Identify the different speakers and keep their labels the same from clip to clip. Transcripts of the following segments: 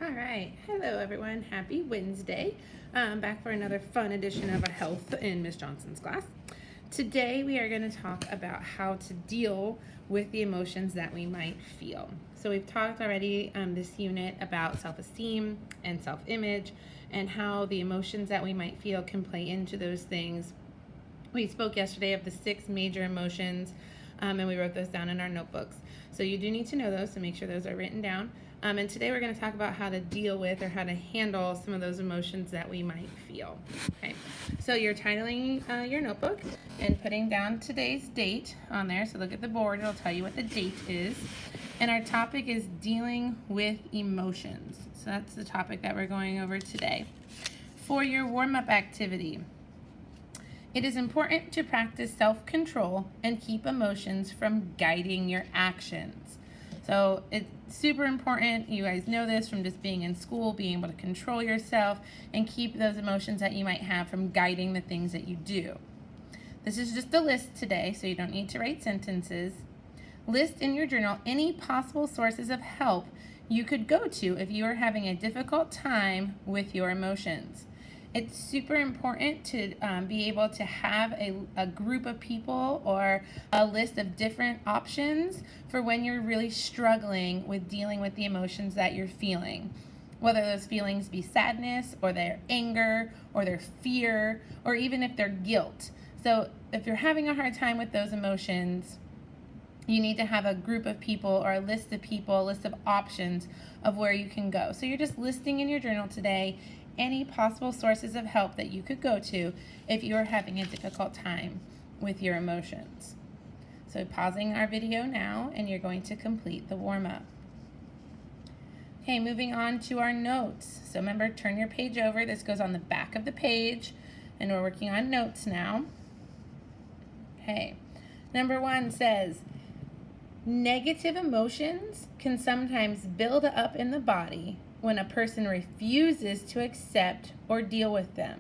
Speaker 1: All right. Hello, everyone. Happy Wednesday. Back for another fun edition of a health in Miss Johnson's class. Today, we are going to talk about how to deal with the emotions that we might feel. So, we've talked already this unit about self-esteem and self-image and how the emotions that we might feel can play into those things. We spoke yesterday of the 6 major emotions, and we wrote those down in our notebooks. So you do need to know those, so make sure those are written down. And today we're going to talk about how to deal with or how to handle some of those emotions that we might feel. Okay, so you're titling your notebook and putting down today's date on there. So look at the board, it'll tell you what the date is. And our topic is dealing with emotions. So that's the topic that we're going over today. For your warm-up activity, it is important to practice self-control and keep emotions from guiding your actions. So it's super important. You guys know this from just being in school, being able to control yourself and keep those emotions that you might have from guiding the things that you do. This is just a list today, so you don't need to write sentences. List in your journal any possible sources of help you could go to if you are having a difficult time with your emotions. It's super important to be able to have a group of people or a list of different options for when you're really struggling with dealing with the emotions that you're feeling. Whether those feelings be sadness or their anger or their fear or even if they're guilt. So if you're having a hard time with those emotions, you need to have a group of people or a list of people, a list of options of where you can go. So you're just listing in your journal today any possible sources of help that you could go to if you are having a difficult time with your emotions. So pausing our video now, and you're going to complete the warm-up. Okay, moving on to our notes. So remember, turn your page over. This goes on the back of the page, and we're working on notes now. Okay, number 1 says, negative emotions can sometimes build up in the body when a person refuses to accept or deal with them.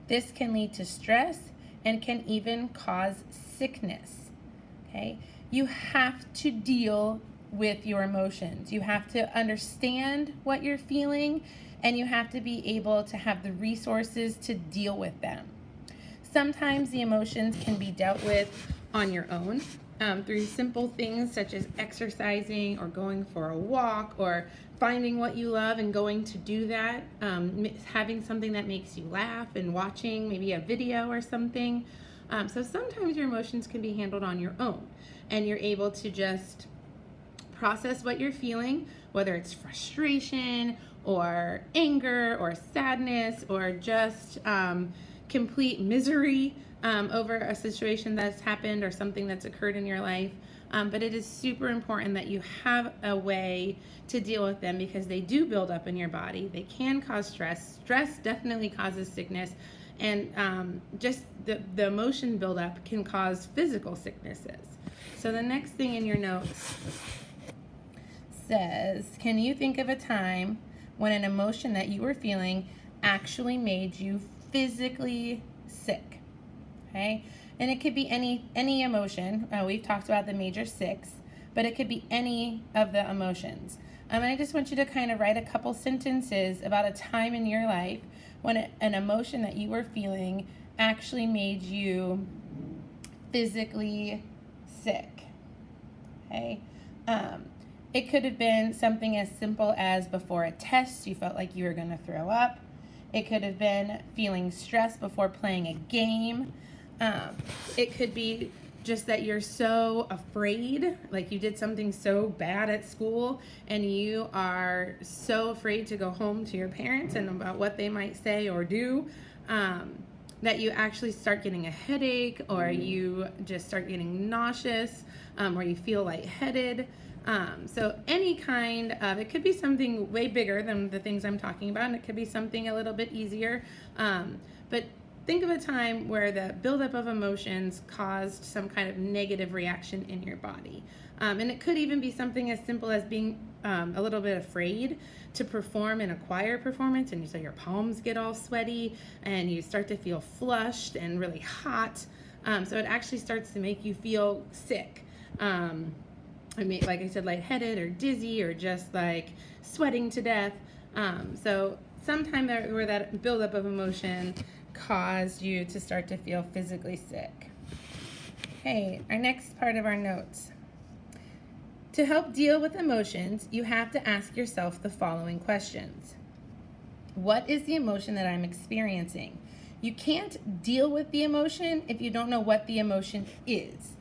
Speaker 1: This can lead to stress and can even cause sickness. Okay? You have to deal with your emotions. You have to understand what you're feeling, and you have to be able to have the resources to deal with them. Sometimes the emotions can be dealt with on your own through simple things such as exercising or going for a walk or finding what you love and going to do that, having something that makes you laugh and watching maybe a video or something. So sometimes your emotions can be handled on your own and you're able to just process what you're feeling, whether it's frustration or anger or sadness or just complete misery over a situation that's happened or something that's occurred in your life. But it is super important that you have a way to deal with them because they do build up in your body. They can cause stress. Stress definitely causes sickness. And just the emotion buildup can cause physical sicknesses. So the next thing in your notes says, can you think of a time when an emotion that you were feeling actually made you physically sick? Okay, and it could be any emotion. We've talked about the major 6, but it could be any of the emotions. And I just want you to kind of write a couple sentences about a time in your life when an emotion that you were feeling actually made you physically sick. Okay, it could have been something as simple as before a test you felt like you were going to throw up. It could have been feeling stressed before playing a game. It could be just that you're so afraid, like you did something so bad at school and you are so afraid to go home to your parents and about what they might say or do, that you actually start getting a headache or you just start getting nauseous, or you feel lightheaded. So any kind of, it could be something way bigger than the things I'm talking about, and it could be something a little bit easier, but think of a time where the buildup of emotions caused some kind of negative reaction in your body. And it could even be something as simple as being a little bit afraid to perform in a choir performance, and so your palms get all sweaty and you start to feel flushed and really hot. So it actually starts to make you feel sick. like I said, lightheaded or dizzy or just like sweating to death. So sometime where that buildup of emotion caused you to start to feel physically sick. Okay, our next part of our notes. To help deal with emotions, you have to ask yourself the following questions. What is the emotion that I'm experiencing? You can't deal with the emotion if you don't know what the emotion is.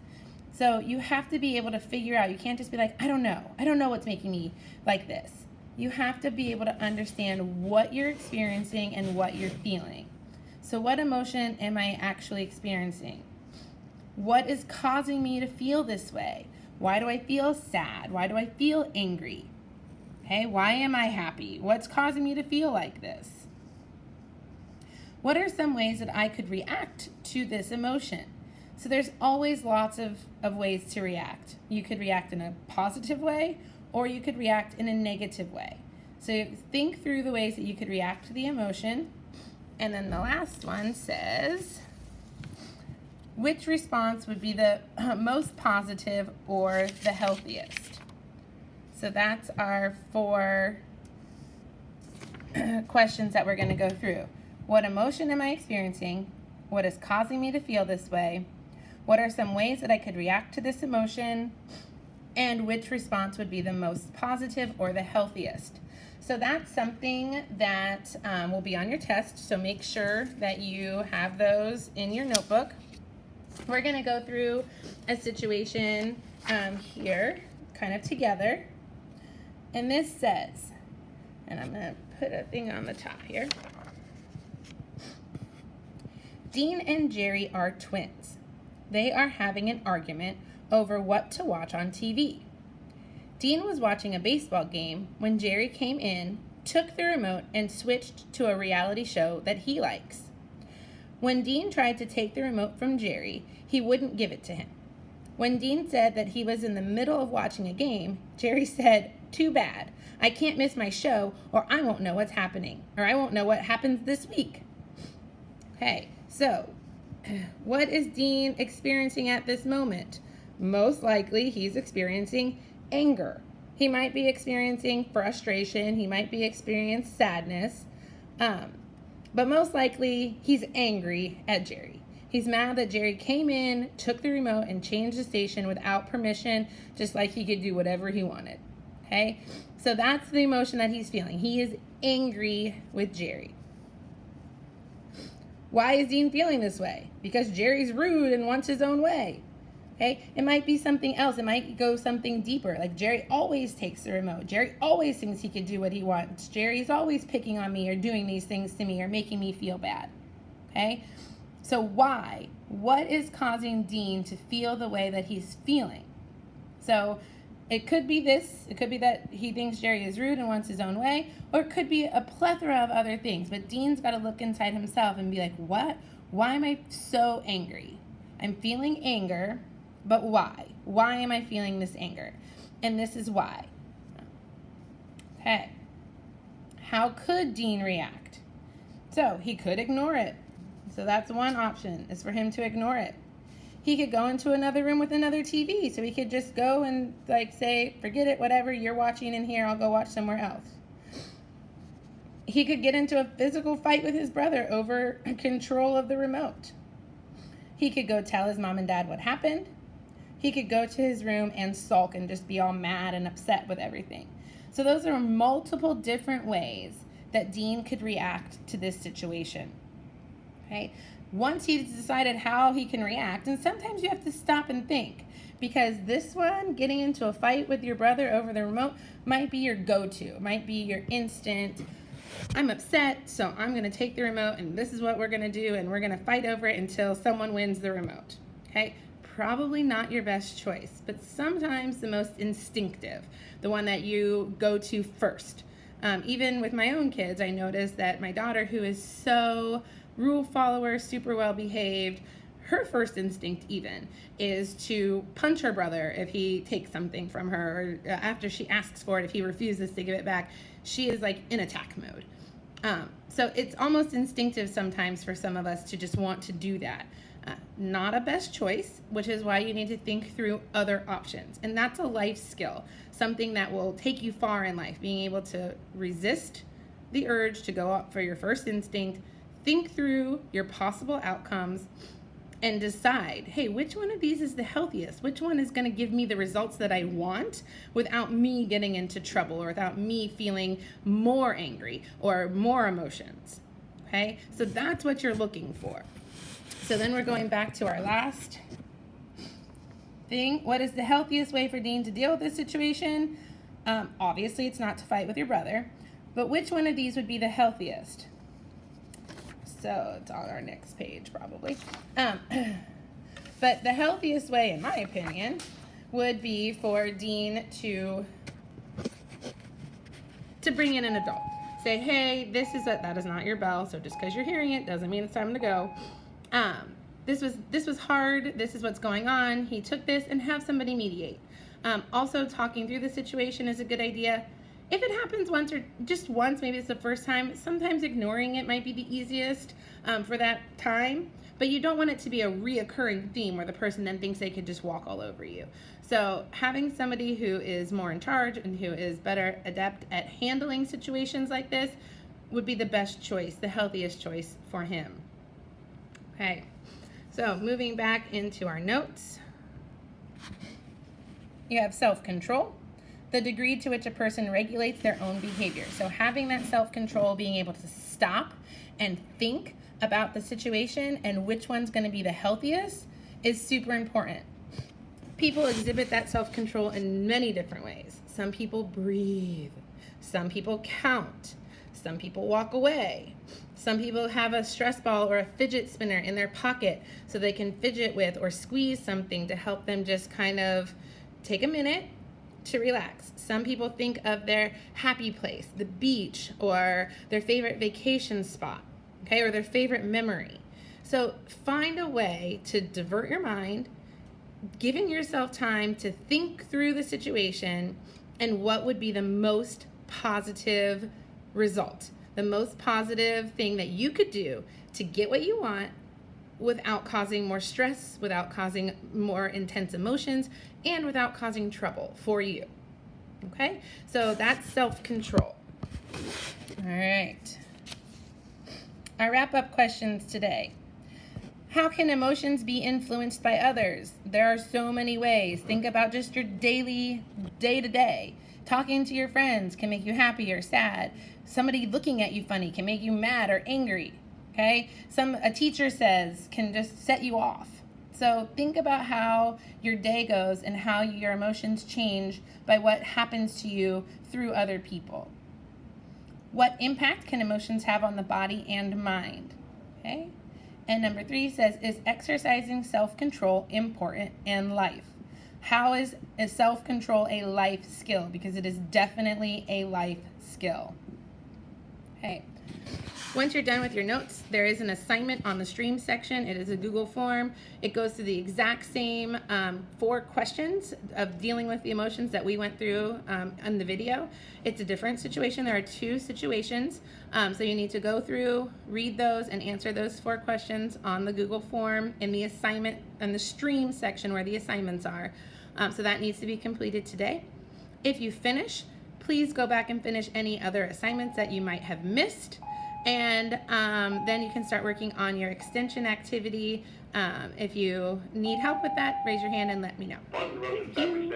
Speaker 1: So you have to be able to figure out, you can't just be like, I don't know what's making me like this. You have to be able to understand what you're experiencing and what you're feeling. So what emotion am I actually experiencing? What is causing me to feel this way? Why do I feel sad? Why do I feel angry? Okay, why am I happy? What's causing me to feel like this? What are some ways that I could react to this emotion? So there's always lots of ways to react. You could react in a positive way, or you could react in a negative way. So think through the ways that you could react to the emotion. And then the last one says, which response would be the most positive or the healthiest? So that's our 4 questions that we're going to go through. What emotion am I experiencing? What is causing me to feel this way? What are some ways that I could react to this emotion? And which response would be the most positive or the healthiest? So that's something that will be on your test. So make sure that you have those in your notebook. We're going to go through a situation here, kind of together. And this says, and I'm going to put a thing on the top here. Dean and Jerry are twins. They are having an argument over what to watch on TV. Dean was watching a baseball game when Jerry came in, took the remote, and switched to a reality show that he likes. When Dean tried to take the remote from Jerry, he wouldn't give it to him. When Dean said that he was in the middle of watching a game, Jerry said, "Too bad. I can't miss my show or I won't know what's happening, or I won't know what happens this week." Okay, so what is Dean experiencing at this moment? Most likely he's experiencing anger. He might be experiencing frustration. He might be experiencing sadness. But most likely he's angry at Jerry. He's mad that Jerry came in, took the remote, and changed the station without permission, just like he could do whatever he wanted. Okay? So that's the emotion that he's feeling. He is angry with Jerry. Why is Dean feeling this way? Because Jerry's rude and wants his own way. Okay? It might be something else. It might go something deeper. Like Jerry always takes the remote. Jerry always thinks he can do what he wants. Jerry's always picking on me or doing these things to me or making me feel bad. Okay? So why? What is causing Dean to feel the way that he's feeling? So it could be this. It could be that he thinks Jerry is rude and wants his own way, or it could be a plethora of other things. But Dean's got to look inside himself and be like, what? Why am I so angry? I'm feeling anger, but why? Why am I feeling this anger? And this is why. Okay. How could Dean react? So he could ignore it. So that's one option, is for him to ignore it. He could go into another room with another TV. So he could just go and say, forget it, whatever, you're watching in here, I'll go watch somewhere else. He could get into a physical fight with his brother over control of the remote. He could go tell his mom and dad what happened. He could go to his room and sulk and just be all mad and upset with everything. So those are multiple different ways that Dean could react to this situation. Okay? Once he's decided how he can react, and sometimes you have to stop and think, because this one, getting into a fight with your brother over the remote, might be your go-to, might be your instant, I'm upset, so I'm going to take the remote, and this is what we're going to do, and we're going to fight over it until someone wins the remote. Okay? Probably not your best choice, but sometimes the most instinctive, the one that you go to first. Even with my own kids, I noticed that my daughter, who is so rule follower, super well behaved, her first instinct even is to punch her brother if he takes something from her, or after she asks for it, if he refuses to give it back, she is like in attack mode. So it's almost instinctive sometimes for some of us to just want to do that. Not a best choice, which is why you need to think through other options. And that's a life skill, something that will take you far in life, being able to resist the urge to go up for your first instinct, think through your possible outcomes, and decide, hey, which one of these is the healthiest? Which one is going to give me the results that I want without me getting into trouble or without me feeling more angry or more emotions? Okay, so that's what you're looking for. So then we're going back to our last thing. What is the healthiest way for Dean to deal with this situation? Obviously, it's not to fight with your brother, but which one of these would be the healthiest? So it's on our next page probably. But the healthiest way, in my opinion, would be for Dean to bring in an adult. Say, hey, that is not your bell, so just because you're hearing it doesn't mean it's time to go. This was hard, this is what's going on, he took this, and have somebody mediate. Also, talking through the situation is a good idea. If it happens once or just once, maybe it's the first time, sometimes ignoring it might be the easiest for that time, but you don't want it to be a reoccurring theme where the person then thinks they could just walk all over you. So having somebody who is more in charge and who is better adept at handling situations like this would be the best choice, the healthiest choice for him. Okay, so moving back into our notes, you have self-control, the degree to which a person regulates their own behavior. So having that self-control, being able to stop and think about the situation and which one's going to be the healthiest is super important. People exhibit that self-control in many different ways. Some people breathe, some people count, some people walk away. Some people have a stress ball or a fidget spinner in their pocket so they can fidget with or squeeze something to help them just kind of take a minute to relax. Some people think of their happy place, the beach, or their favorite vacation spot, okay, or their favorite memory. So find a way to divert your mind, giving yourself time to think through the situation and what would be the most positive result, the most positive thing that you could do to get what you want without causing more stress, without causing more intense emotions, and without causing trouble for you. Okay? So that's self-control. All right. Our wrap-up questions today. How can emotions be influenced by others? There are so many ways. Think about just your daily, day-to-day. Talking to your friends can make you happy or sad. Somebody looking at you funny can make you mad or angry. Okay? A teacher says can just set you off. So think about how your day goes and how your emotions change by what happens to you through other people. What impact can emotions have on the body and mind? Okay? And number 3 says, is exercising self-control important in life? How is self-control a life skill? Because it is definitely a life skill. Okay. Once you're done with your notes, there is an assignment on the stream section. It is a Google form. It goes through the exact same 4 questions of dealing with the emotions that we went through on the video. It's a different situation. There are 2 situations. So you need to go through, read those, and answer those 4 questions on the Google form in the assignment and the stream section where the assignments are. So that needs to be completed today. If you finish, please go back and finish any other assignments that you might have missed. And then you can start working on your extension activity. If you need help with that, raise your hand and let me know. Thank you.